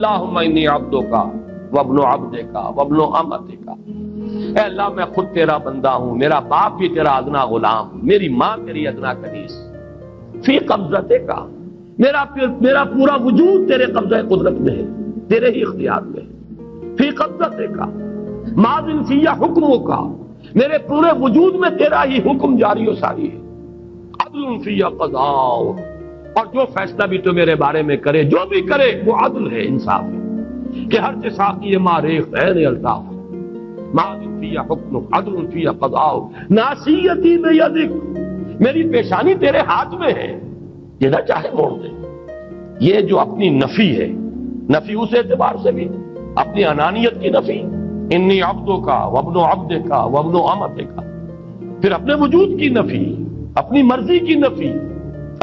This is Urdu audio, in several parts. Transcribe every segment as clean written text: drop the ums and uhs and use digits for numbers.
اللہم انی عبدک وابن عبدک وابن امتک، اے اللہ میں خود تیرا بندہ ہوں، میرا باپ بھی تیرا ادنا غلام، میری ماں تیری ادنا کنیز، فی قبضتک، میرا پورا وجود تیرے قبضہ قدرت میں ہے، تیرے ہی اختیار میں ہے، فی قبضتک ماضٍ فی حکمک، میرے پورے وجود میں تیرا ہی حکم جاری و ساری ہے، عدل فی قضاء، اور جو فیصلہ بھی تو میرے بارے میں کرے، جو بھی کرے وہ عدل ہے، انصاف ہے، کہ ہر ساقی ماریخ غیر الطاف، ماضٍ فی حکمک عدل فی قضاء، ناصیتی بیدک، میری پیشانی تیرے ہاتھ میں ہے، جدھر چاہے موڑ دے۔ یہ جو اپنی نفی ہے، نفی اس اعتبار سے بھی اپنی انانیت کی نفی، انی عبدک وابن عبدک وابن امتک، پھر اپنے وجود کی نفی، اپنی مرضی کی نفی،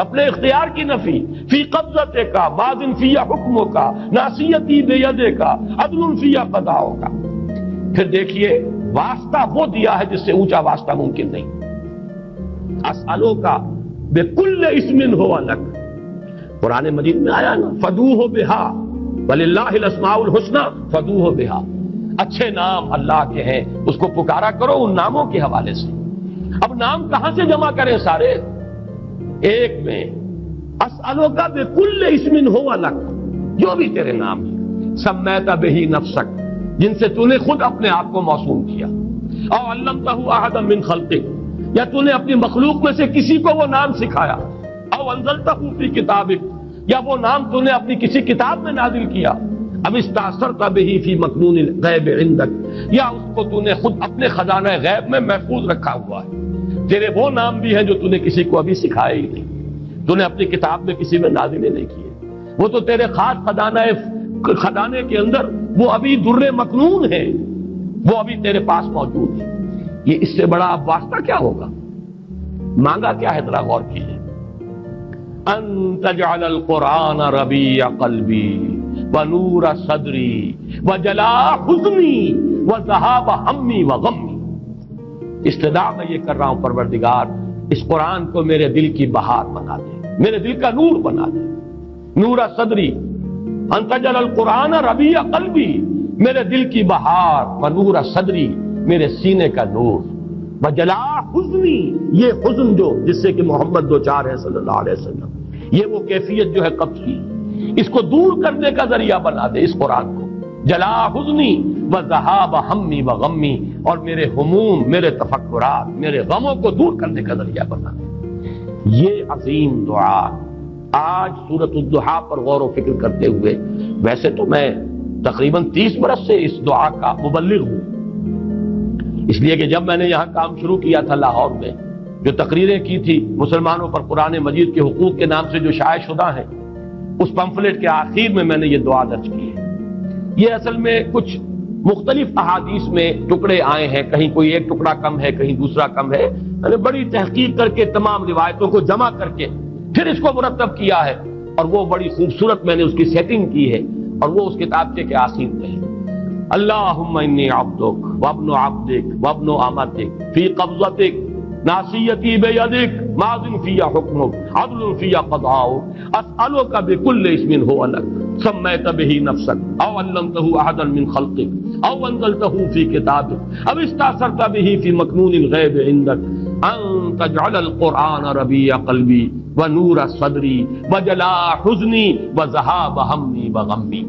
اپنے اختیار کی نفی، فی قبضتک ماضٍ فی حکمک ناصیتی بیدک عدل فی قضاءک۔ پھر دیکھیے واسطہ وہ دیا ہے جس سے اونچا واسطہ ممکن نہیں، اسألوک بکل اسم هو لک، قرآن مجید میں آیا نا، فدوہ بہا وللہ الاسماء الحسنی فدوہ بہا، اچھے نام اللہ کے ہیں، اس کو پکارا کرو ان ناموں کے حوالے سے۔ اب نام کہاں سے جمع کریں سارے؟ ایک میں اسألوک بکل اسم هو لک، جو بھی تیرے نام ہیں، سمیت بہ نفسک، جن سے تو نے خود اپنے آپ کو موسوم کیا، او علمتہ احدا من خلقک، یا تو نے اپنی مخلوق میں سے کسی کو وہ نام سکھایا، او انزلتہ فی کتابک، یا وہ نام تو نے اپنی کسی کتاب میں نازل کیا، اب استاثرت بہ فی مکنون الغیب عندک، یا اس کو تو نے خود اپنے خزانہ غیب میں محفوظ رکھا ہوا ہے۔ تیرے وہ نام بھی ہیں جو تو نے کسی کو ابھی سکھائے ہی نہیں، تو نے اپنی کتاب میں کسی میں نازل ہی نہیں کیے، وہ تو تیرے خاص خزانے کے اندر وہ ابھی در مکنون ہے، وہ ابھی تیرے پاس موجود ہے۔ یہ اس سے بڑا اب واسطہ کیا ہوگا؟ مانگا کیا ہے؟ ذرا غور کیجیے، ان تجعل القرآن ربیع قلبی ونور صدری وجلاء حزنی وذہاب ہمی وغمی۔ استدعا میں یہ کر رہا ہوں پروردگار، اس قرآن کو میرے دل کی بہار بنا دے، میرے دل کا نور بنا دے، نور صدری، ان تجعل القرآن ربیع قلبی، میرے دل کی بہار، ونور صدری، میرے سینے کا نور، وجلاء حزنی، یہ حزن جو جس سے کہ محمد دو چار ہے صلی اللہ علیہ وسلم، یہ وہ کیفیت جو ہے قبض کی، اس کو دور کرنے کا ذریعہ بنا دے اس قرآن کو، جلاء حزنی وذہاب ہمی وغمی، اور میرے ہموم، میرے تفکرات، میرے غموں کو دور کرنے کا ذریعہ بنا دے۔ یہ عظیم دعا آج سورۃ الضحیٰ پر غور و فکر کرتے ہوئے، ویسے تو میں تقریباً 30 برس سے اس دعا کا مبلغ ہوں، اس لیے کہ جب میں نے یہاں کام شروع کیا تھا لاہور میں، جو تقریریں کی تھی مسلمانوں پر قرآن مجید کے حقوق کے نام سے جو شائع شدہ ہیں، اس پمفلٹ کے آخر میں نے یہ دعا درج کی ہے۔ یہ اصل میں کچھ مختلف احادیث میں ٹکڑے آئے ہیں، کہیں کوئی ایک ٹکڑا کم ہے، کہیں دوسرا کم ہے، میں نے بڑی تحقیق کر کے تمام روایتوں کو جمع کر کے پھر اس کو مرتب کیا ہے، اور وہ بڑی خوبصورت میں نے اس کی سیٹنگ کی ہے، اور وہ اس کتابچے کے آخر میں ہے۔ اللہم انی عبدک وابن عبدک وابن امتک فی قبضتک ناصیتی بیدک ماضٍ فی حکمک عدل فی قضاءک، اسألک بکل اسم هو لک سمیت بہ نفسک او علمتہ احدا من خلقک او انزلتہ فی کتابک او استاثرت بہ فی مکنون الغیب عندک ان تجعل القرآن ربیع قلبی ونور صدری وجلاء حزنی وذہاب ہمی وغمی۔